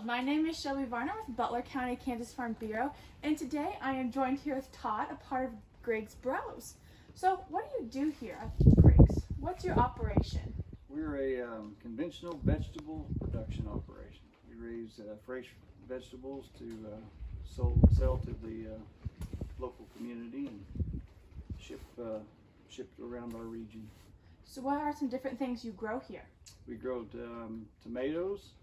My name is Shelby Varner with Butler County Kansas Farm Bureau, and today I am joined here with Todd, a part of Griggs Bros. So, what do you do here at Griggs? What's your operation? We're a conventional vegetable production operation. We raise fresh vegetables to sell to the local community and shipped around our region. So, what are some different things you grow here? We grow tomatoes,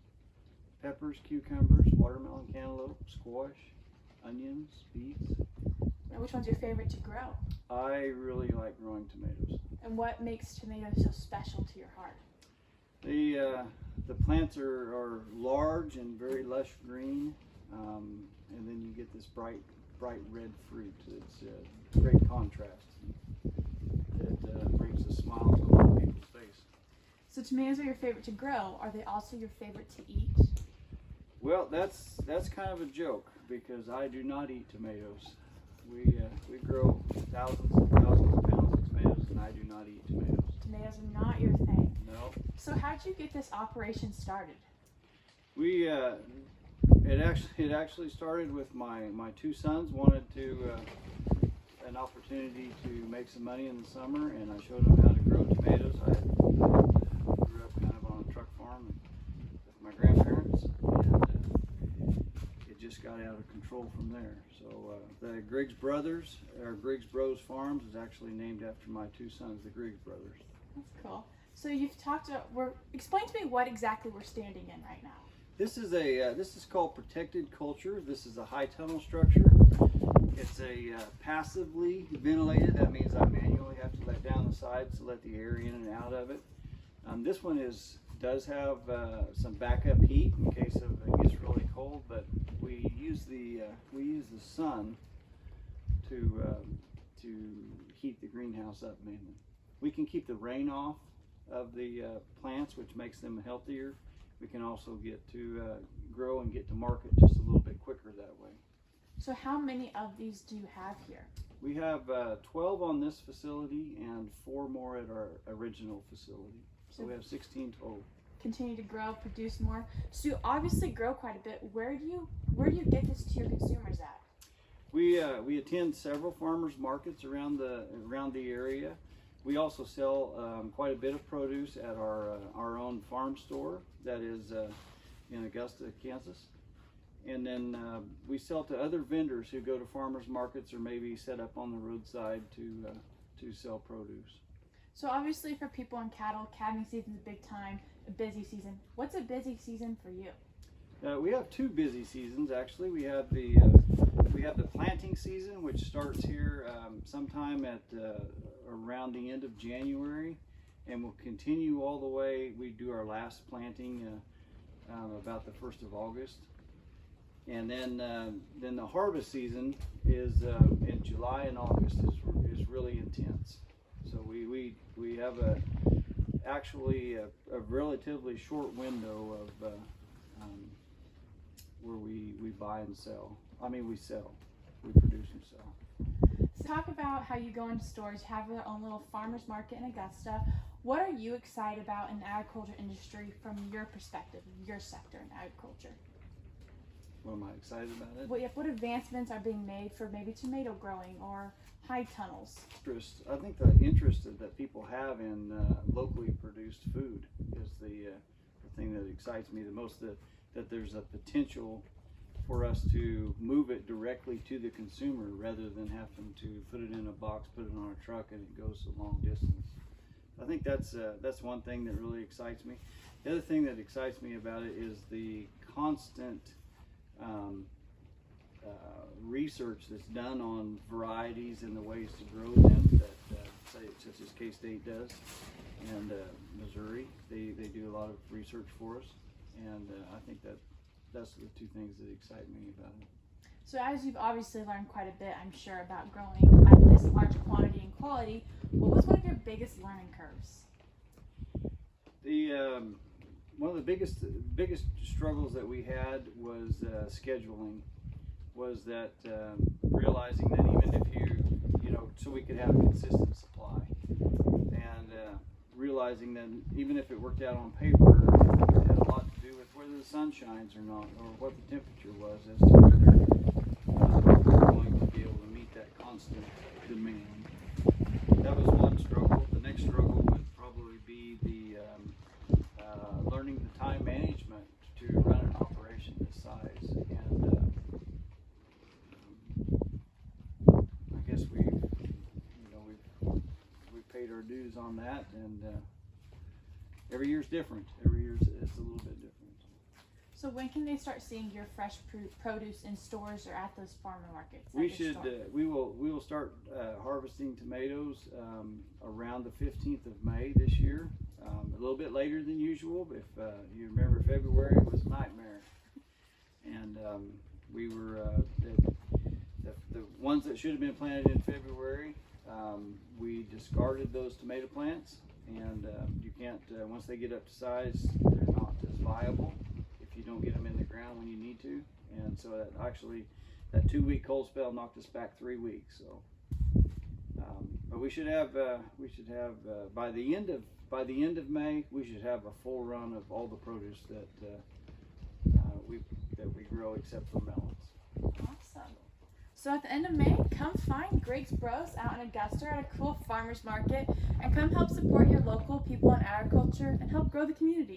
peppers, cucumbers, watermelon, cantaloupe, squash, onions, beets. And which one's your favorite to grow? I really like growing tomatoes. And what makes tomatoes so special to your heart? The plants are large and very lush green, and then you get this bright red fruit. It's a great contrast. It brings a smile to a lot of people's face. So tomatoes are your favorite to grow. Are they also your favorite to eat? Well, that's kind of a joke because I do not eat tomatoes. We grow thousands and thousands of pounds of tomatoes, and I do not eat tomatoes. Tomatoes are not your thing. No. So how'd you get this operation started? It actually started with my two sons wanted an opportunity to make some money in the summer, and I showed them how to grow tomatoes. I grew up kind of on a truck farm with my grandparents, and it just got out of control from there. So the Griggs Brothers, or Griggs Bros Farms, is actually named after my two sons, the Griggs Brothers. That's cool. So you've talked about, explain to me what exactly we're standing in right now. This is called protected culture. This is a high tunnel structure. It's a passively ventilated. That means I manually have to let down the sides to let the air in and out of it. This one does have some backup heat in case it gets really cold, but we use the sun to heat the greenhouse up mainly. We can keep the rain off of the plants, which makes them healthier. We can also get to grow and get to market just a little bit quicker that way. So how many of these do you have here? We have 12 on this facility and 4 more at our original facility. So we have 16 total. Continue to grow, produce more. So you obviously grow quite a bit. Where do you get this to your consumers at? We attend several farmers markets around the area. We also sell quite a bit of produce at our own farm store that is in Augusta, Kansas. And then we sell to other vendors who go to farmers markets or maybe set up on the roadside to sell produce. So obviously for people in cattle, calving season is a big time, a busy season. What's a busy season for you? We have 2 busy seasons actually. We have the planting season, which starts here sometime at around the end of January, and will continue all the way. We do our last planting about the 1st of August, and then the harvest season is in July and August is really intense. So we have actually a relatively short window of where we buy and sell. I mean, we produce and sell. So talk about how you go into stores, you have your own little farmers market in Augusta. What are you excited about in the agriculture industry from your perspective, your sector in agriculture? What am I excited about it? What advancements are being made for maybe tomato growing or high tunnels? I think the interest that people have in locally produced food is the thing that excites me the most. That there's a potential for us to move it directly to the consumer rather than having to put it in a box, put it on a truck, and it goes a long distance. I think that's one thing that really excites me. The other thing that excites me about it is the constant research that's done on varieties and the ways to grow them that such as K-State does, and Missouri. They do a lot of research for us, and I think that's the 2 things that excite me about it. So as you've obviously learned quite a bit, I'm sure, about growing at this large quantity and quality, what was one of your biggest learning curves? One of the biggest struggles that we had was scheduling. Was that realizing that even if so we could have a consistent supply, and realizing that even if it worked out on paper, it had a lot to do do with whether the sun shines or not, or what the temperature was, as to whether we're going to be able to meet that constant demand. That was one struggle. The next struggle would probably be the learning the time management to run an operation this size. And I guess we've paid our dues on that, and every year's different. Every year's it's a little bit different. So when can they start seeing your fresh produce in stores or at those farmer markets? We should. We will start harvesting tomatoes around the 15th of May this year. A little bit later than usual. If you remember, February was a nightmare, and we were the ones that should have been planted in February. We discarded those tomato plants, and you can't. Once they get up to size, they're not as viable if you don't get them in the ground when you need to. And so that 2-week cold spell knocked us back 3 weeks. So, but we should have by the end of May, we should have a full run of all the produce that we grow, except for melons. Awesome. So at the end of May, come find Griggs Bros out in Augusta at a cool farmers market, and come help support your local people in agriculture and help grow the community.